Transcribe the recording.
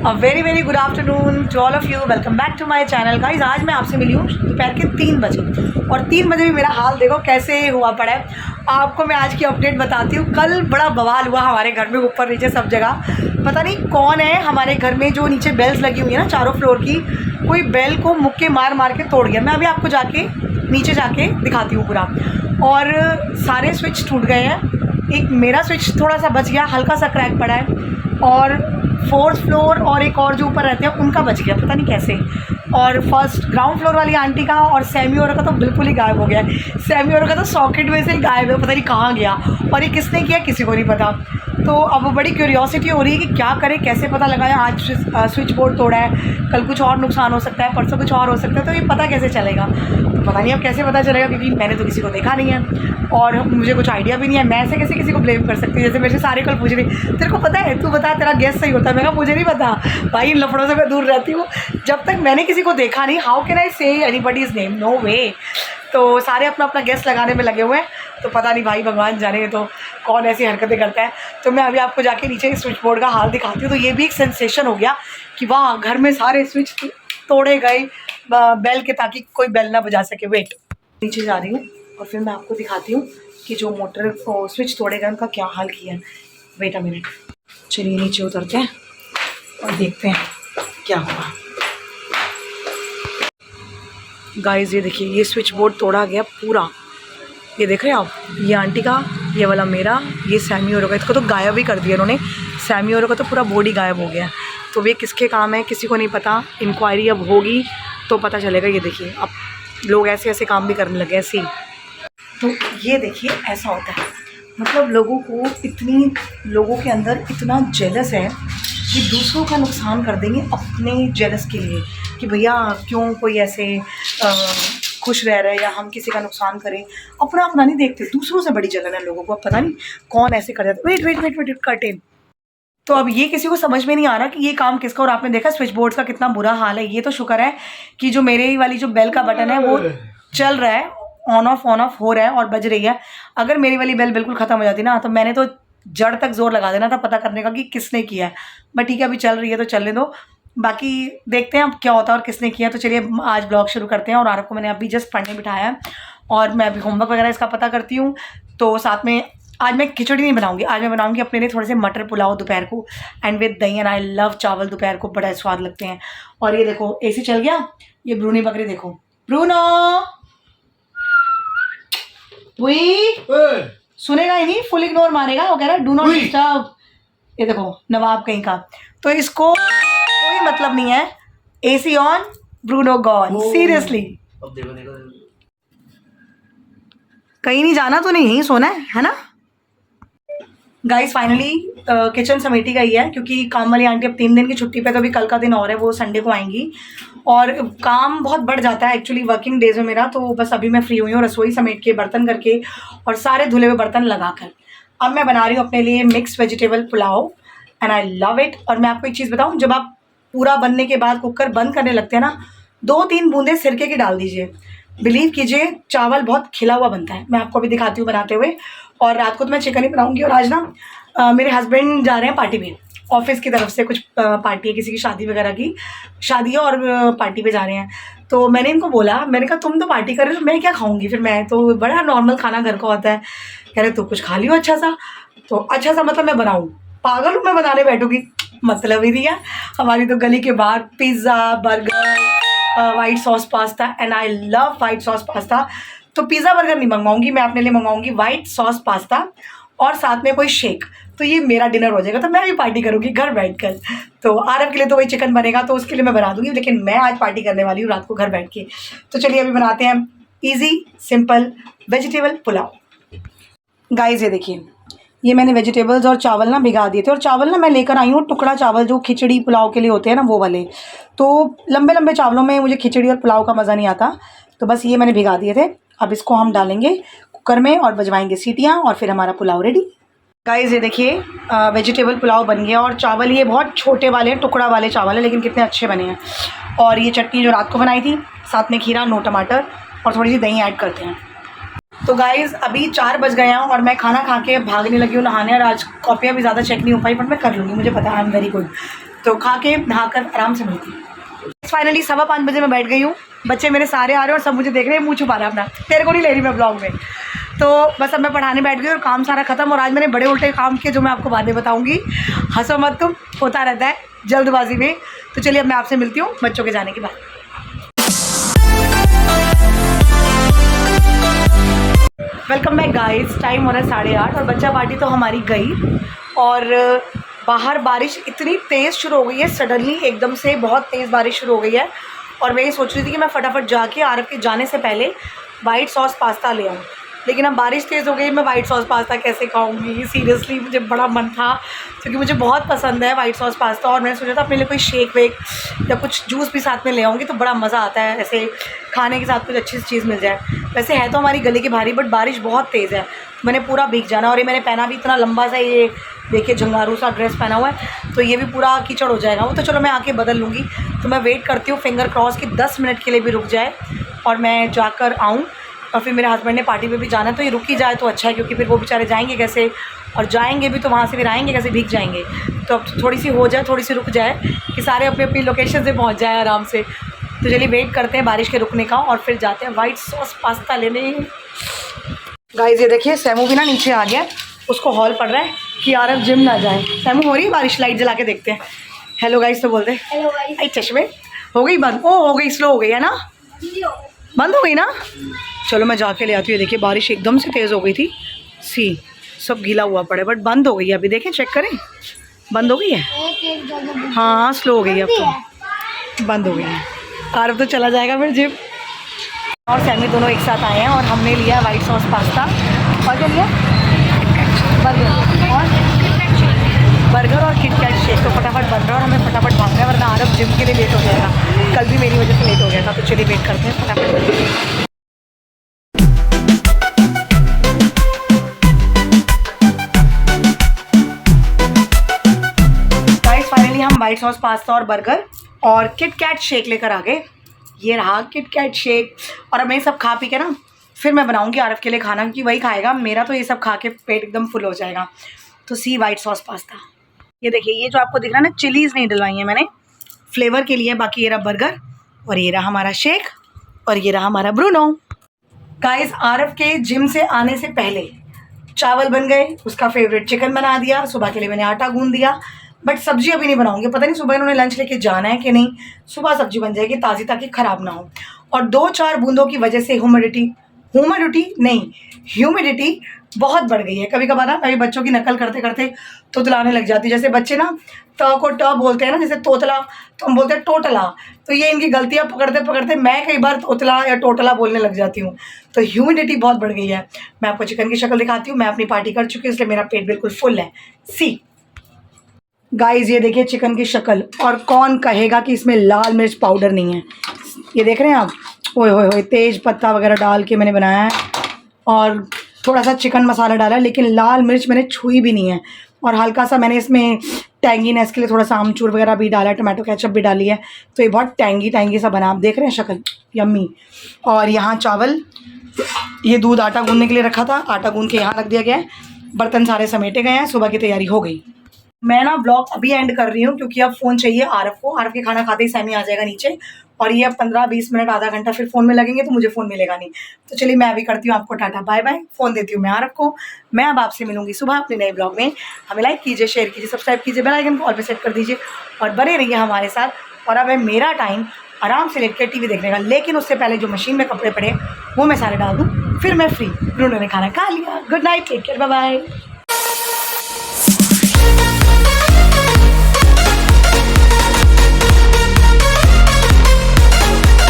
Very very good afternoon to all of you. Welcome back to my channel guys. आज मैं आपसे मिली हूँ दोपहर के 3 बजे और 3 बजे भी मेरा हाल देखो कैसे हुआ पड़ा है। आपको मैं आज की अपडेट बताती हूँ। कल बड़ा बवाल हुआ हमारे घर में, ऊपर नीचे सब जगह। पता नहीं कौन है हमारे घर में, जो नीचे बेल्स लगी हुई है ना चारों फ्लोर की, कोई बेल को मुक्के मार मार के तोड़ गया। मैं अभी आपको जाके नीचे जाके दिखाती हूँ पूरा। और सारे स्विच टूट गए हैं। एक मेरा स्विच थोड़ा सा बच गया, हल्का सा क्रैक पड़ा है, और 4th फ्लोर और एक और जो ऊपर रहते हैं उनका बच गया, पता नहीं कैसे। और फर्स्ट ग्राउंड फ्लोर वाली आंटी का और सैमी और का तो बिल्कुल ही गायब हो गया है। सैमी और का तो सॉकेट में से ही गायब है, पता नहीं कहाँ गया और ये किसने किया किसी को नहीं पता। तो अब बड़ी क्यूरियोसिटी हो रही है कि क्या करें, कैसे पता लगाएं। आज स्विच बोर्ड तोड़ा है, कल कुछ और नुकसान हो सकता है, परसों कुछ और हो सकता है, तो ये पता कैसे चलेगा। तो पता नहीं अब कैसे पता चलेगा, क्योंकि मैंने तो किसी को देखा नहीं है और मुझे कुछ आइडिया भी नहीं है। मैं ऐसे कैसे किसी को ब्लेम कर सकती हूँ। जैसे मेरे से सारे कल पूछ रहे तेरे को पता है, तू बता तेरा गैस सही होता है। मैं कहा मुझे नहीं पता भाई, इन लफड़ों से मैं दूर रहती हूँ। जब तक मैंने किसी को देखा नहीं, हाउ कैन आई से एनीबॉडीज नेम, नो वे। तो सारे अपना अपना गैस लगाने में लगे हुए हैं। तो पता नहीं भाई, भगवान जाने तो कौन ऐसी हरकतें करता है। तो मैं अभी आपको जाके नीचे स्विच बोर्ड का हाल दिखाती हूँ। तो ये भी एक सेंसेशन हो गया कि वाह, घर में सारे स्विच तोड़े गए बेल के, ताकि कोई बेल ना बजा सके। वेट, नीचे जा रही हूँ और फिर मैं आपको दिखाती हूँ कि जो मोटर को स्विच तोड़े गए उनका क्या हाल किया है। वेट अ मिनट, चलिए नीचे उतरते हैं और देखते हैं क्या हुआ। गाइस ये देखिए, ये स्विच बोर्ड तोड़ा गया पूरा। ये देख रहे हैं आप, ये आंटी का, ये वाला मेरा, ये सैमी और का। इसको तो गायब ही कर दिया इन्होंने। सैमी और का तो पूरा बोर्ड ही गायब हो गया। तो ये किसके काम है किसी को नहीं पता। इंक्वायरी अब होगी तो पता चलेगा। ये देखिए, अब लोग ऐसे ऐसे काम भी करने लगे ऐसे ही। तो ये देखिए, ऐसा होता है, मतलब लोगों के अंदर इतना जेलस है कि दूसरों का नुकसान कर देंगे अपने जेलस के लिए, कि भैया क्यों कोई ऐसे खुश रह रहा है या हम किसी का नुकसान करें। अपना अपना नहीं देखते, दूसरों से बड़ी जलन है लोगों को। अब पता नहीं कौन ऐसे कर जाता है। Wait wait wait wait curtain. तो अब ये किसी को समझ में नहीं आ रहा कि ये काम किसका। और आपने देखा स्विच बोर्ड का कितना बुरा हाल है। ये तो शुक्र है कि जो मेरे वाली जो बेल का बटन है वो चल रहा है, ऑन ऑफ हो रहा है और बज रही है। अगर मेरी वाली बेल बिल्कुल ख़त्म हो जाती ना, तो मैंने तो जड़ तक जोर लगा देना था पता करने का कि किसने किया है। बट ठीक है, अभी चल रही है तो चलने दो, बाकी देखते हैं अब क्या होता है और किसने किया। तो चलिए आज ब्लॉग शुरू करते हैं। और आरव को मैंने अभी जस्ट पढ़ने बिठाया है और मैं अभी होमवर्क वगैरह इसका पता करती हूँ। तो साथ में आज मैं खिचड़ी नहीं बनाऊंगी, आज मैं बनाऊंगी अपने लिए थोड़े से मटर पुलाव दोपहर को, एंड विद दही। एंड आई लव चावल दोपहर को, बड़ा स्वाद लगते हैं। और ये देखो एसी चल गया। ये ब्रूनी बकरी देखो, ब्रूनो सुनेगा ही नहीं, फुल इग्नोर मारेगा। वो कह रहा है डू नॉट डिस्टर्ब। ये देखो नवाब कहीं का। तो इसको कोई मतलब नहीं है। AC on, Bruno gone. Seriously कहीं नहीं जाना तो नहीं, यहीं सोना है ना। गाइस फाइनली किचन समेटी गई है, क्योंकि काम वाली आंटी अब 3 दिन की छुट्टी पे, तो अभी कल का दिन और है, वो संडे को आएंगी। और काम बहुत बढ़ जाता है एक्चुअली वर्किंग डेज में मेरा। तो बस अभी मैं फ्री हुई हूँ, रसोई समेट के, बर्तन करके और सारे धुले हुए बर्तन लगाकर। अब मैं बना रही हूँ अपने लिए mix vegetable pulao, and I love it. और मैं आपको एक चीज़ बताऊँ, जब आप पूरा बनने के बाद कुकर बंद करने लगते हैं ना, 2-3 बूंदे सिरके की डाल दीजिए। बिलीव कीजिए चावल बहुत खिला हुआ बनता है। मैं आपको अभी दिखाती हूँ बनाते हुए। और रात को तो मैं चिकन ही बनाऊँगी। और आज ना मेरे हस्बैंड जा रहे हैं पार्टी में, ऑफिस की तरफ से कुछ पार्टी है, किसी की शादी वगैरह की शादी है, और पार्टी पे जा रहे हैं। तो मैंने इनको बोला, मैंने कहा तुम तो पार्टी कर रहे हो, मैं क्या खाऊंगी। फिर मैं तो बड़ा नॉर्मल खाना घर का होता है। कह रहे तू कुछ खा लियो अच्छा सा। तो अच्छा सा मतलब मैं बनाऊँ, पागल हूँ मैं बनाने बैठूँगी, मतलब ही नहीं है। हमारी तो गली के बाहर pizza, burger, white sauce pasta, and I love white sauce pasta. तो पिज़्ज़ा बर्गर नहीं मंगवाऊंगी मैं, अपने लिए मंगवाऊंगी वाइट सॉस पास्ता और साथ में कोई शेक। तो ये मेरा डिनर हो जाएगा। तो मैं भी पार्टी करूँगी घर बैठकर। तो आरव के लिए तो वही चिकन बनेगा, तो उसके लिए मैं बना दूँगी, लेकिन मैं आज पार्टी करने वाली हूँ रात को घर बैठ के। तो चलिए अभी बनाते हैं easy simple vegetable pulao. Guys ये देखिए, ये मैंने वेजिटेबल्स और चावल ना भिगा दिए थे। और चावल ना मैं लेकर आई हूँ टुकड़ा चावल, जो खिचड़ी पुलाव के लिए होते हैं ना, वो वाले। तो लंबे लंबे चावलों में मुझे खिचड़ी और पुलाव का मज़ा नहीं आता। तो बस ये मैंने भिगा दिए थे। अब इसको हम डालेंगे कुकर में और बजवाएंगे सीटियाँ, और फिर हमारा पुलाव रेडी। गाइस ये देखिए वेजिटेबल पुलाव बन गया। और चावल ये बहुत छोटे वाले हैं, टुकड़ा वाले चावल है, लेकिन कितने अच्छे बने हैं। और ये चटनी जो रात को बनाई थी, साथ में खीरा, नो टमाटर और थोड़ी सी दही ऐड करते हैं। तो गाइज़ अभी 4 बज गए हैं और मैं खाना खा के भागने लगी हूँ नहाने। और आज कॉपियाँ भी ज़्यादा चेक नहीं हो पाई, बट मैं कर लूँगी, मुझे पता है आई एम वेरी गुड। तो खा के नहा कर आराम से मिलती हूँ। फाइनली 5:15 बजे मैं बैठ गई हूँ। बच्चे मेरे सारे आ रहे हैं और सब मुझे देख रहे हैं, मुँह छुपा रहा है अपना, तेरे को नहीं ले रही मैं ब्लॉग में। तो बस अब मैं पढ़ाने बैठ गई और काम सारा खत्म। और आज मैंने बड़े उल्टे काम किए जो मैं आपको बातें बताऊँगी, हंसो मत तुम, होता रहता है जल्दबाजी में। तो चलिए अब मैं आपसे मिलती हूँ बच्चों के जाने के बाद। Welcome back guys. टाइम हो रहा है 8:30 और बच्चा पार्टी तो हमारी गई। और बाहर बारिश इतनी तेज़ शुरू हो गई है, सडनली एकदम से बहुत तेज़ बारिश शुरू हो गई है। और मैं ये सोच रही थी कि मैं फटाफट जाके आरव के जाने से पहले वाइट सॉस पास्ता ले आऊँ, लेकिन अब बारिश तेज़ हो गई, मैं वाइट सॉस पास्ता कैसे खाऊंगी। सीरियसली मुझे बड़ा मन था क्योंकि मुझे बहुत पसंद है वाइट सॉस पास्ता। और मैंने सोचा था अपने लिए कोई शेक वेक या कुछ जूस भी साथ में ले आऊँगी तो बड़ा मज़ा आता है, ऐसे खाने के साथ कुछ अच्छी सी चीज़ मिल जाए। वैसे है तो हमारी गली की भारी, बट बारिश बहुत तेज़ है, मैंने पूरा भीग जाना। और ये मैंने पहना भी इतना लंबा सा, ये देखिए झंगारू सा ड्रेस पहना हुआ है, तो ये भी पूरा कीचड़ हो जाएगा। वो तो चलो मैं आके बदल लूँगी। तो मैं वेट करती हूँ फिंगर क्रॉस कि 10 मिनट के लिए भी रुक जाए और मैं जाकर आऊँ। और फिर मेरे हस्बैंड ने पार्टी पे भी जाना है, तो ये रुक ही जाए तो अच्छा है, क्योंकि फिर वो बेचारे जाएंगे कैसे, और जाएंगे भी तो वहाँ से फिर आएंगे कैसे, भीग जाएंगे। तो अब थोड़ी सी हो जाए, थोड़ी सी रुक जाए कि सारे अपनी अपनी लोकेशन से पहुँच जाए आराम से। तो चलिए वेट करते हैं बारिश के रुकने का और फिर जाते हैं वाइट सॉस पास्ता लेने। गाइस ये देखिए सैमू भी ना नीचे आ गया, उसको हॉल पड़ रहा है कि यार अब जिम ना जाए। सैमू हो रही है बारिश, लाइट जला के देखते हैं। हेलो गाइस तो बोलते हैं। आई चश्मे हो गई बंद, ओ हो गई, स्लो हो गई है ना, बंद हो गई ना। चलो मैं जाके ले आती हूँ। देखिए बारिश एकदम से तेज़ हो गई थी, सी सब गीला हुआ पड़े, बट बंद हो गई है अभी। देखें चेक करें, बंद हो गई है। हाँ स्लो हो गई है, अब तो बंद हो गई है। आरव तो चला जाएगा फिर जिम। और सैमी दोनों एक साथ आए हैं और हमने लिया वाइट सॉस पास्ता और क्या लिया, बर्गर और किटकैट शेक। तो फटाफट बन रहा है और हमें फटाफट भागना है, वरना आरव जिम के लिए लेट हो जाएगा। कल भी मेरी वजह से लेट हो गया था। तो चलिए वेट करते हैं फटाफट। फाइनली हम वाइट सॉस पास्ता और बर्गर और किटकैट शेक लेकर आ गए। ये रहा किटकैट शेक। और अब मैं सब खा पी के ना फिर मैं बनाऊंगी आरव के लिए खाना, क्योंकि वही खाएगा, मेरा तो ये सब खा के पेट एकदम फुल हो जाएगा। तो सी वाइट सॉस पास्ता, ये देखिए, ये जो आपको दिख रहा है ना, चिलीज़ नहीं डलवाई है मैंने, फ्लेवर के लिए। बाकी ये रहा बर्गर और ये रहा हमारा शेक और ये रहा हमारा ब्रूनो। गाइस आरव के जिम से आने से पहले चावल बन गए, उसका फेवरेट चिकन बना दिया, सुबह के लिए मैंने आटा गूंद दिया। बट सब्जी अभी नहीं बनाऊंगी, पता नहीं सुबह इन्होंने लंच लेके जाना है कि नहीं। सुबह सब्जी बन जाएगी ताज़ी, ताकि ख़राब ना हो। और 2-4 बूंदों की वजह से ह्यूमिडिटी बहुत बढ़ गई है। कभी कभार ना अभी बच्चों की नकल करते करते तोतलाने लग जाती है। जैसे बच्चे ना त को ट बोलते हैं ना, जैसे तोतला, तो हम बोलते हैं टोटला। तो ये इनकी गलतियाँ पकड़ते पकड़ते मैं कई बार तोतला या टोटला बोलने लग जाती हूँ। तो ह्यूमिडिटी बहुत बढ़ गई है। मैं आपको चिकन की शक्ल दिखाती हूँ। मैं अपनी पार्टी कर चुकी हूँ, इसलिए मेरा पेट बिल्कुल फुल है। सी गाइस ये देखिए चिकन की शक्ल, और कौन कहेगा कि इसमें लाल मिर्च पाउडर नहीं है। ये देख रहे हैं आप, ओए होए होए, तेज पत्ता वगैरह डाल के मैंने बनाया है और थोड़ा सा चिकन मसाला डाला है, लेकिन लाल मिर्च मैंने छुई भी नहीं है। और हल्का सा मैंने इसमें टैंगीनेस के लिए थोड़ा सा आमचूर वगैरह भी डाला है, टमाटो केचप भी डाली है, तो ये बहुत टैंगी सा बना। आप देख रहे हैं शक्ल, यम्मी। और यहाँ चावल, ये दूध आटा गूंदने के लिए रखा था, आटा गूंद के यहाँ रख दिया गया है। बर्तन सारे समेटे गए हैं, सुबह की तैयारी हो गई। मैं ना ब्लॉग अभी एंड कर रही हूँ क्योंकि अब फ़ोन चाहिए आरव को। आरव के खाना खाते ही सैमी आ जाएगा नीचे, और ये अब 15-20 मिनट आधा घंटा फिर फ़ोन में लगेंगे, तो मुझे फ़ोन मिलेगा नहीं। तो चलिए मैं अभी करती हूँ आपको टाटा बाय बाय, फ़ोन देती हूँ मैं आरव को। मैं अब आपसे मिलूंगी सुबह अपने नए ब्लॉग में। हमें लाइक कीजिए, शेयर कीजिए, सब्सक्राइब कीजिए, बेल आइकन को ऑल पे सेट कर दीजिए और बने रहिए हमारे साथ। और अब है मेरा टाइम आराम से लेट के टीवी देखने का, लेकिन उससे पहले जो मशीन में कपड़े पड़े वो मैं सारे डाल दूँ, फिर मैं फ्री। ब्रूनो ने खाना खा लिया। Good night, take care, bye bye.